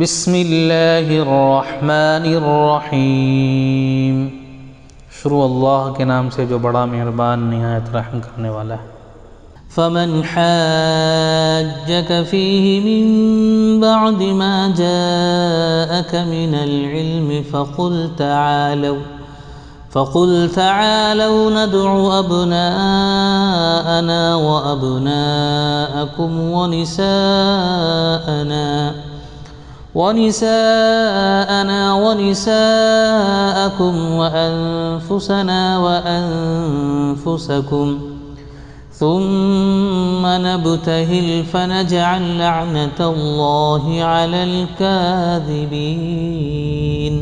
بسم اللہ الرحمن الرحیم۔ شروع اللہ کے نام سے جو بڑا مہربان نہایت رحم کرنے والا ہے۔ فمن حاجك فيه من بعد ما جاءك من العلم فقل تعالوا ندع أبناءنا وأبناءكم ونساءنا ونساءكم وأنفسنا وأنفسكم ثم نبتهل فنجعل لعنة الله على الكاذبين۔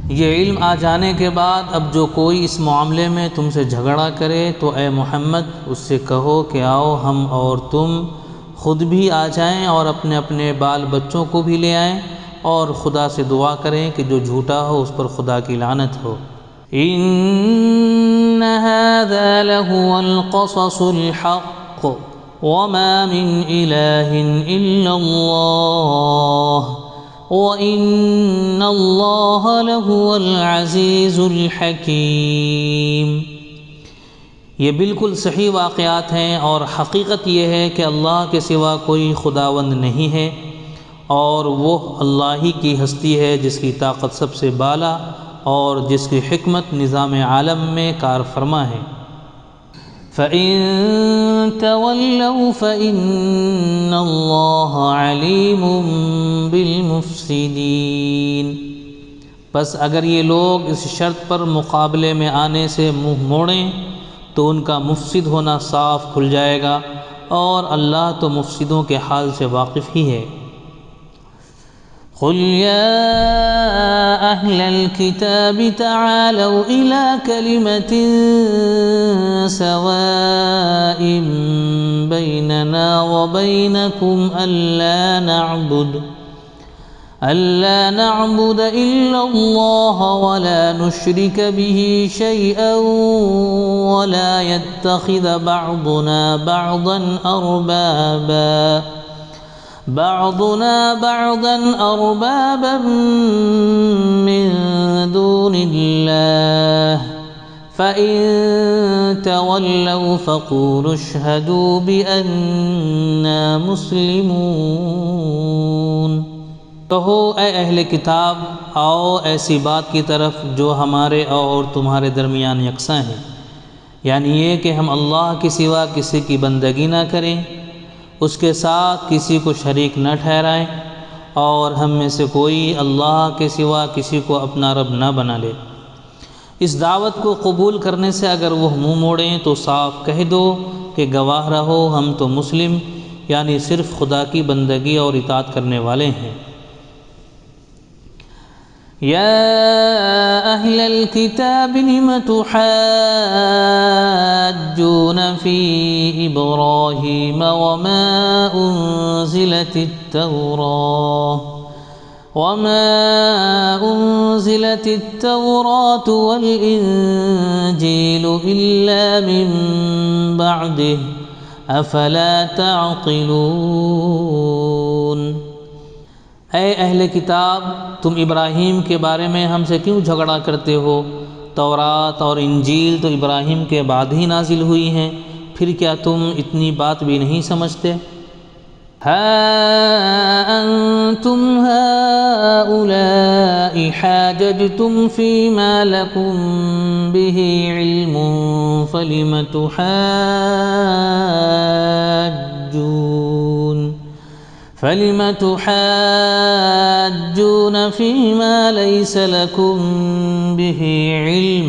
یہ علم آ جانے کے بعد اب جو کوئی اس معاملے میں تم سے جھگڑا کرے تو اے محمد اس سے کہو کہ آؤ ہم اور تم خود بھی آ جائیں اور اپنے اپنے بال بچوں کو بھی لے آئیں اور خدا سے دعا کریں کہ جو جھوٹا ہو اس پر خدا کی لعنت ہو۔ ان هذا لهو القصص الحق وما من اله الا الله وان الله لهو العزيز الحكيم۔ یہ بالکل صحیح واقعات ہیں اور حقیقت یہ ہے کہ اللہ کے سوا کوئی خداوند نہیں ہے اور وہ اللہ ہی کی ہستی ہے جس کی طاقت سب سے بالا اور جس کی حکمت نظام عالم میں کار فرما ہے۔ فَإِن تَوَلَّوْا فَإِنَّ اللَّهَ عَلِيمٌ بِالْمُفْسِدِينَ۔ بس اگر یہ لوگ اس شرط پر مقابلے میں آنے سے منہ موڑیں تو ان کا مفسد ہونا صاف کھل جائے گا اور اللہ تو مفسدوں کے حال سے واقف ہی ہے۔ قُلْ يَا أَهْلَ الْكِتَابِ تَعَالَوْا إِلَى كَلِمَةٍ سَوَاءٍ بَيْنَنَا وَبَيْنَكُمْ أَلَّا نَعْبُدَ إِلَّا اللَّهَ وَلَا نُشْرِكَ بِهِ شَيْئًا وَلَا يَتَّخِذَ بَعْضُنَا بَعْضًا أَرْبَابًا مِّن دُونِ اللَّهِ فَإِن تَوَلَّوْا فَقُولُوا اشْهَدُوا بِأَنَّا مُسْلِمُونَ۔ کہو اے اہل کتاب آؤ ایسی بات کی طرف جو ہمارے اور تمہارے درمیان یکساں ہے، یعنی یہ کہ ہم اللہ کے سوا کسی کی بندگی نہ کریں، اس کے ساتھ کسی کو شریک نہ ٹھہرائیں اور ہم میں سے کوئی اللہ کے سوا کسی کو اپنا رب نہ بنا لے۔ اس دعوت کو قبول کرنے سے اگر وہ منہ موڑیں تو صاف کہہ دو کہ گواہ رہو ہم تو مسلم یعنی صرف خدا کی بندگی اور اطاعت کرنے والے ہیں۔ يا أهل الكتاب لم تحاجون في إبراهيم وما أنزلت التوراة والإنجيل إلا من بعده أفلا تعقلون۔ اے اہل کتاب تم ابراہیم کے بارے میں ہم سے کیوں جھگڑا کرتے ہو؟ تورات اور انجیل تو ابراہیم کے بعد ہی نازل ہوئی ہیں، پھر کیا تم اتنی بات بھی نہیں سمجھتے؟ ہا انتم هؤلاء حاججتم فيما لكم به علم فلم تحاجون فيما ليس لكم به علم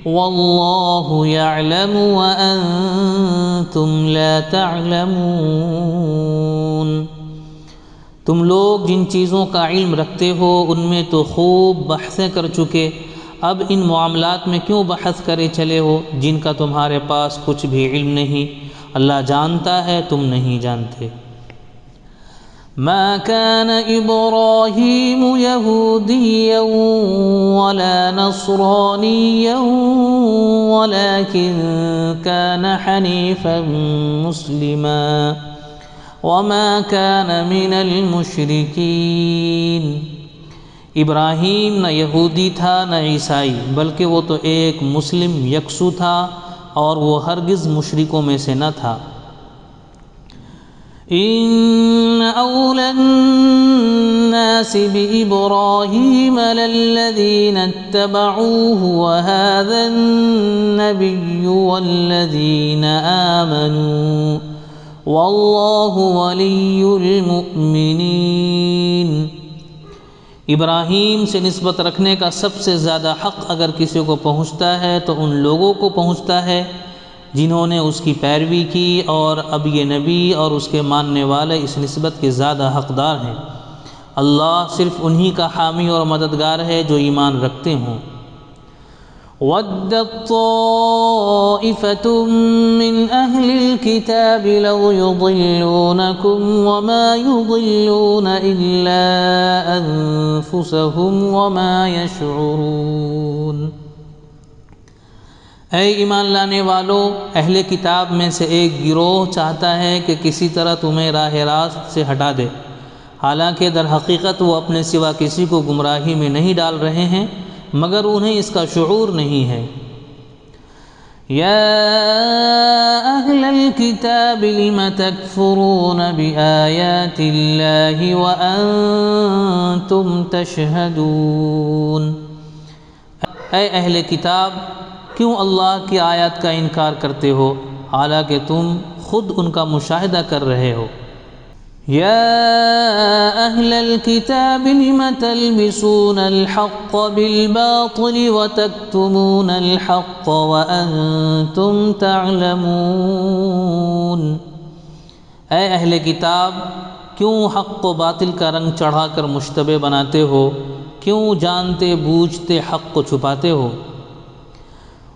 والله يعلم وأنتم لا تعلمون۔ تم لوگ جن چیزوں کا علم رکھتے ہو ان میں تو خوب بحثیں کر چکے، اب ان معاملات میں کیوں بحث کرے چلے ہو جن کا تمہارے پاس کچھ بھی علم نہیں؟ اللہ جانتا ہے تم نہیں جانتے۔ ما كان إبراهيم يهوديا ولا نصرانيا ولكن كان حنيفا مسلما وما كان من المشركين۔ ابراہیم نہ یہودی تھا نہ عیسائی، بلکہ وہ تو ایک مسلم یکسو تھا اور وہ ہرگز مشرکوں میں سے نہ تھا۔ ان اول الناس بابراہیم للذین اتبعوه وهذا النبی والذین آمنوا واللہ ولی المؤمنین۔ ابراہیم سے نسبت رکھنے کا سب سے زیادہ حق اگر کسی کو پہنچتا ہے تو ان لوگوں کو پہنچتا ہے جنہوں نے اس کی پیروی کی، اور اب یہ نبی اور اس کے ماننے والے اس نسبت کے زیادہ حقدار ہیں۔ اللہ صرف انہی کا حامی اور مددگار ہے جو ایمان رکھتے ہوں۔ وَدَّت طَّائِفَةٌ مِّنْ أَهْلِ الْكِتَابِ لَوْ يُضِلُّونَكُمْ وَمَا يُضِلُّونَ إِلَّا أَنفُسَهُمْ وَمَا يَشْعُرُونَ۔ اے ایمان لانے والو، اہل کتاب میں سے ایک گروہ چاہتا ہے کہ کسی طرح تمہیں راہ راست سے ہٹا دے، حالانکہ در حقیقت وہ اپنے سوا کسی کو گمراہی میں نہیں ڈال رہے ہیں مگر انہیں اس کا شعور نہیں ہے۔ یا اہل الکتاب لم تکفرون بآیات اللہ وانتم تشہدون۔ اے اہل کتاب، کیوں اللہ کی آیات کا انکار کرتے ہو حالانکہ تم خود ان کا مشاہدہ کر رہے ہو۔ یا اہل الکتاب لم تلبسون الحق بالباطل وتکتمون الحق وانتم تعلمون۔ اے اہل کتاب، کیوں حق و باطل کا رنگ چڑھا کر مشتبہ بناتے ہو، کیوں جانتے بوجھتے حق کو چھپاتے ہو۔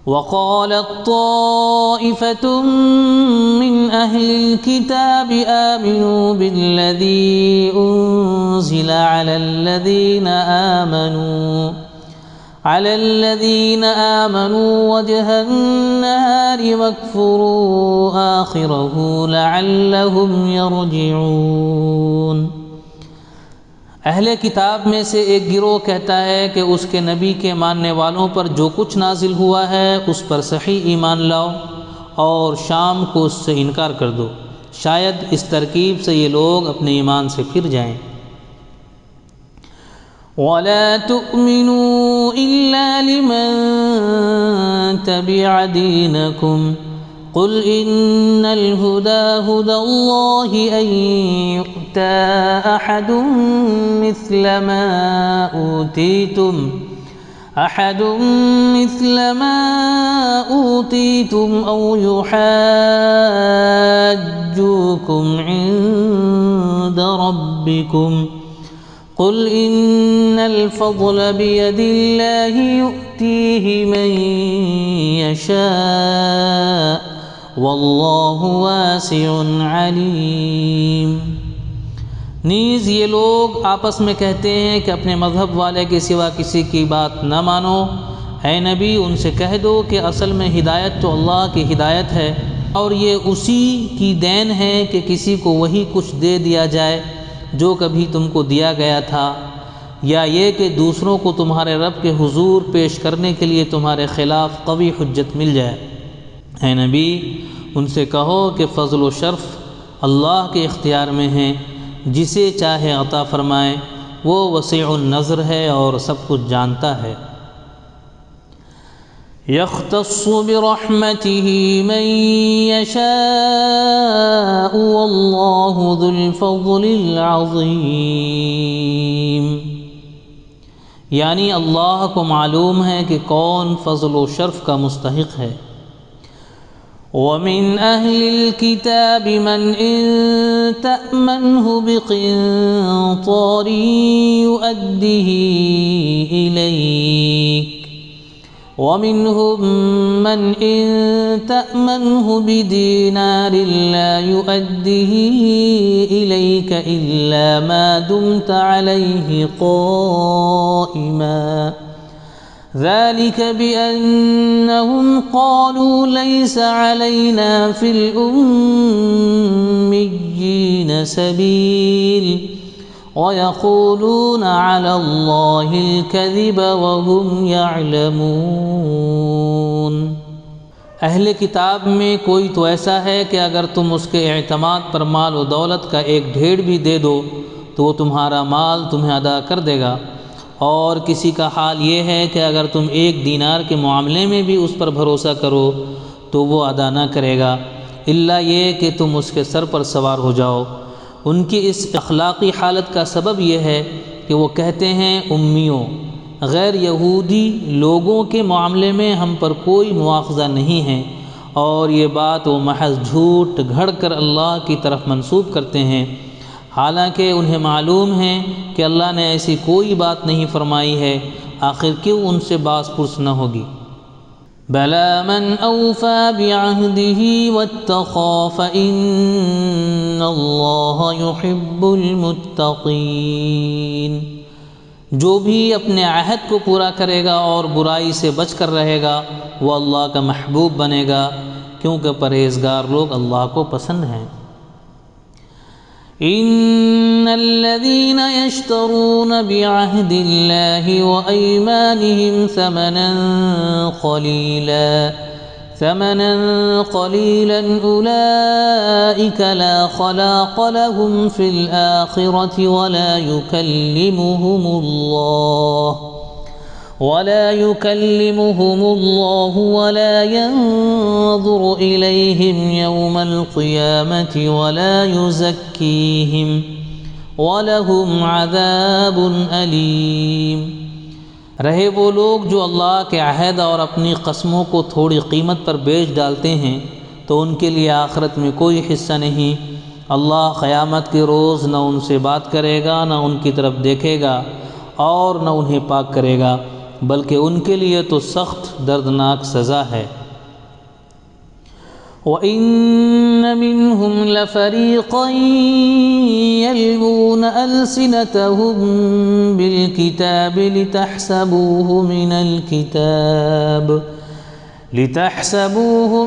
وقالت طائفة من أهل الكتاب آمنوا بالذي أنزل على الذين آمنوا وجه النهار واكفروا آخره لعلهم يرجعون۔ اہل کتاب میں سے ایک گروہ کہتا ہے کہ اس کے نبی کے ماننے والوں پر جو کچھ نازل ہوا ہے اس پر صحیح ایمان لاؤ اور شام کو اس سے انکار کر دو، شاید اس ترکیب سے یہ لوگ اپنے ایمان سے پھر جائیں۔ وَلَا تُؤْمِنُوا إِلَّا لِمَن تَبِعَ دِينَكُمْ قُلْ إِنَّ الْهُدَى هُدَى اللَّهِ أَن يُؤْتَى أَحَدٌ مِّثْلَ مَا أُوتِيتُمْ أَوْ يُحَاجُّوكُمْ عِندَ رَبِّكُمْ قُلْ إِنَّ الْفَضْلَ بِيَدِ اللَّهِ يُؤْتِيهِ مَن يَشَاءُ وَاللَّهُ وَاسِعٌ عَلِيمٌ۔ نیز یہ لوگ آپس میں کہتے ہیں کہ اپنے مذہب والے کے سوا کسی کی بات نہ مانو۔ اے نبی، ان سے کہہ دو کہ اصل میں ہدایت تو اللہ کی ہدایت ہے، اور یہ اسی کی دین ہے کہ کسی کو وہی کچھ دے دیا جائے جو کبھی تم کو دیا گیا تھا، یا یہ کہ دوسروں کو تمہارے رب کے حضور پیش کرنے کے لیے تمہارے خلاف قوی حجت مل جائے۔ اے نبی، ان سے کہو کہ فضل و شرف اللہ کے اختیار میں ہیں، جسے چاہے عطا فرمائے، وہ وسیع النظر ہے اور سب کچھ جانتا ہے۔ یختص برحمتہ من یشاء واللہ ذو الفضل العظیم۔ یعنی اللہ کو معلوم ہے کہ کون فضل و شرف کا مستحق ہے۔ وَمِنْ أَهْلِ الْكِتَابِ مَنْ إِن تَأْمَنْهُ بِقِنطَارٍ يُؤَدِّهِ إِلَيْكَ وَمِنْهُمْ مَنْ إِن تَأْمَنْهُ بِدِينَارٍ لَا يُؤَدِّهِ إِلَيْكَ إِلَّا مَا دُمْتَ عَلَيْهِ قَائِمًا ذلك بأنهم قالوا ليس علينا في الأميين سبيل ويقولون على الله الكذب وهم يعلمون۔ اہل کتاب میں کوئی تو ایسا ہے کہ اگر تم اس کے اعتماد پر مال و دولت کا ایک ڈھیڑ بھی دے دو تو وہ تمہارا مال تمہیں ادا کر دے گا، اور کسی کا حال یہ ہے کہ اگر تم 1 دینار کے معاملے میں بھی اس پر بھروسہ کرو تو وہ ادا نہ کرے گا الا یہ کہ تم اس کے سر پر سوار ہو جاؤ۔ ان کی اس اخلاقی حالت کا سبب یہ ہے کہ وہ کہتے ہیں امیوں، غیر یہودی لوگوں کے معاملے میں ہم پر کوئی مواخذہ نہیں ہے، اور یہ بات وہ محض جھوٹ گھڑ کر اللہ کی طرف منسوب کرتے ہیں، حالانکہ انہیں معلوم ہے کہ اللہ نے ایسی کوئی بات نہیں فرمائی ہے، آخر کیوں ان سے باز پرس نہ ہوگی۔ بَلَى مَنْ أَوْفَى بِعَهْدِهِ وَاتَّقَى فَإِنَّ اللَّهَ يُحِبُّ الْمُتَّقِينَ۔ جو بھی اپنے عہد کو پورا کرے گا اور برائی سے بچ کر رہے گا وہ اللہ کا محبوب بنے گا، کیونکہ پرہیزگار لوگ اللہ کو پسند ہیں۔ ان الذين يشترون بعهد الله وايمانهم ثمنا قليلا اولئك لا خلاق لهم في الاخره ولا يكلمهم الله ولا ينظر إليهم يوم القيامة ولا يزكيهم وَلَهُمْ عَذَابٌ أَلِيمٌ۔ رہے وہ لوگ جو اللہ کے عہد اور اپنی قسموں کو تھوڑی قیمت پر بیچ ڈالتے ہیں تو ان کے لیے آخرت میں کوئی حصہ نہیں۔ اللہ قیامت کے روز نہ ان سے بات کرے گا، نہ ان کی طرف دیکھے گا اور نہ انہیں پاک کرے گا، بلکہ ان کے لیے تو سخت دردناک سزا ہے۔ وَإِنَّ مِنْهُمْ لَفَرِيقًا يَلْوُونَ أَلْسِنَتَهُم بِالْكِتَابِ لِتَحْسَبُوهُ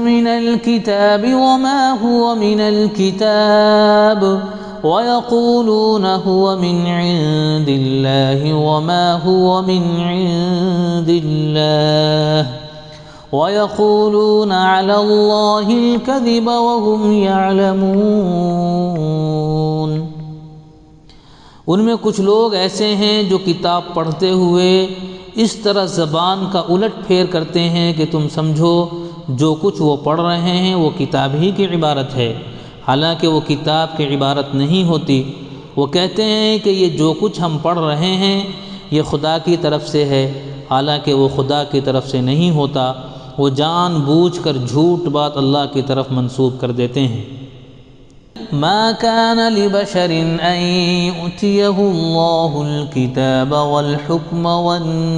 مِنَ الْكِتَابِ وَمَا هُوَ مِنَ الْكِتَابِ وَيَقُولُونَ هُوَ مِنْ عِندِ اللَّهِ وَمَا هُوَ مِنْ عِندِ اللَّهِ وَيَقُولُونَ عَلَى اللَّهِ الْكَذِبَ وَهُمْ يَعْلَمُونَ۔ ان میں کچھ لوگ ایسے ہیں جو کتاب پڑھتے ہوئے اس طرح زبان کا الٹ پھیر کرتے ہیں کہ تم سمجھو جو کچھ وہ پڑھ رہے ہیں وہ کتاب ہی کی عبارت ہے، حالانکہ وہ کتاب کی عبارت نہیں ہوتی۔ وہ کہتے ہیں کہ یہ جو کچھ ہم پڑھ رہے ہیں یہ خدا کی طرف سے ہے، حالانکہ وہ خدا کی طرف سے نہیں ہوتا۔ وہ جان بوجھ کر جھوٹ بات اللہ کی طرف منسوب کر دیتے ہیں۔ ما كان لبشر ان يؤتيه الله الكتاب والحكم والنبوة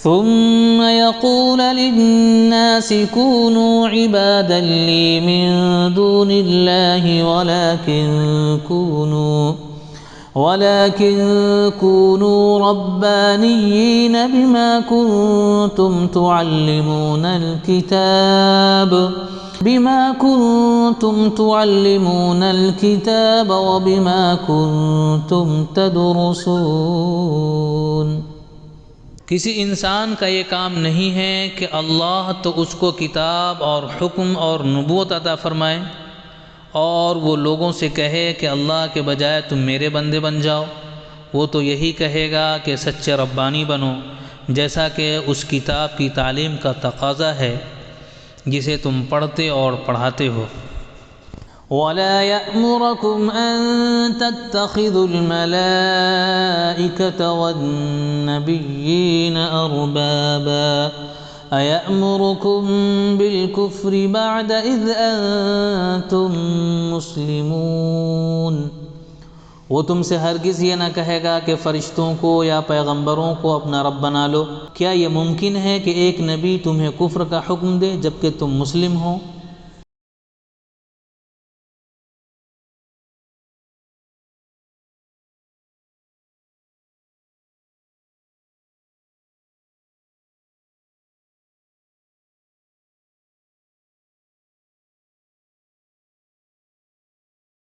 ثم يقول للناس كونوا عبادا لي من دون الله ولكن كونوا ربانيين بما كنتم تعلمون الكتاب وبما كنتم تدرسون۔ کسی انسان کا یہ کام نہیں ہے کہ اللہ تو اس کو کتاب اور حکم اور نبوت عطا فرمائے اور وہ لوگوں سے کہے کہ اللہ کے بجائے تم میرے بندے بن جاؤ۔ وہ تو یہی کہے گا کہ سچے ربانی بنو، جیسا کہ اس کتاب کی تعلیم کا تقاضا ہے جسے تم پڑھتے اور پڑھاتے ہو۔ وَلَا يَأْمُرَكُمْ أَن تَتَّخِذُوا الْمَلَائِكَةَ وَالنَّبِيِّينَ أَرْبَابًا أَيَأْمُرُكُمْ بِالْكُفْرِ بَعْدَ إِذْ أَنْتُمْ مُسْلِمُونَ۔ وہ تم سے ہرگز یہ نہ کہے گا کہ فرشتوں کو یا پیغمبروں کو اپنا رب بنا لو۔ کیا یہ ممکن ہے کہ ایک نبی تمہیں کفر کا حکم دے جبکہ تم مسلم ہو؟